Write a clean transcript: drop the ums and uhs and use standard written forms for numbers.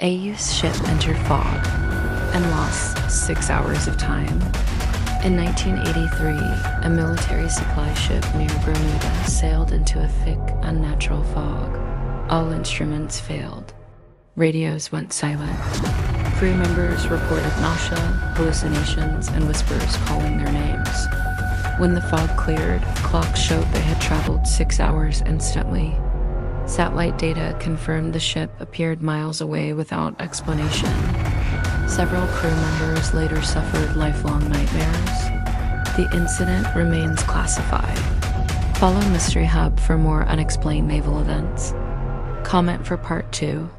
AU's ship entered fog and lost 6 hours of time. In 1983, a military supply ship near Bermuda sailed into a thick, unnatural fog. All instruments failed. Radios went silent. Crew members reported nausea, hallucinations, and whispers calling their names. When the fog cleared, clocks showed they had traveled 6 hours instantly. Satellite data confirmed the ship appeared miles away without explanation. Several crew members later suffered lifelong nightmares. The incident remains classified. Follow Mystery Hub for more unexplained naval events. Comment for Part 2.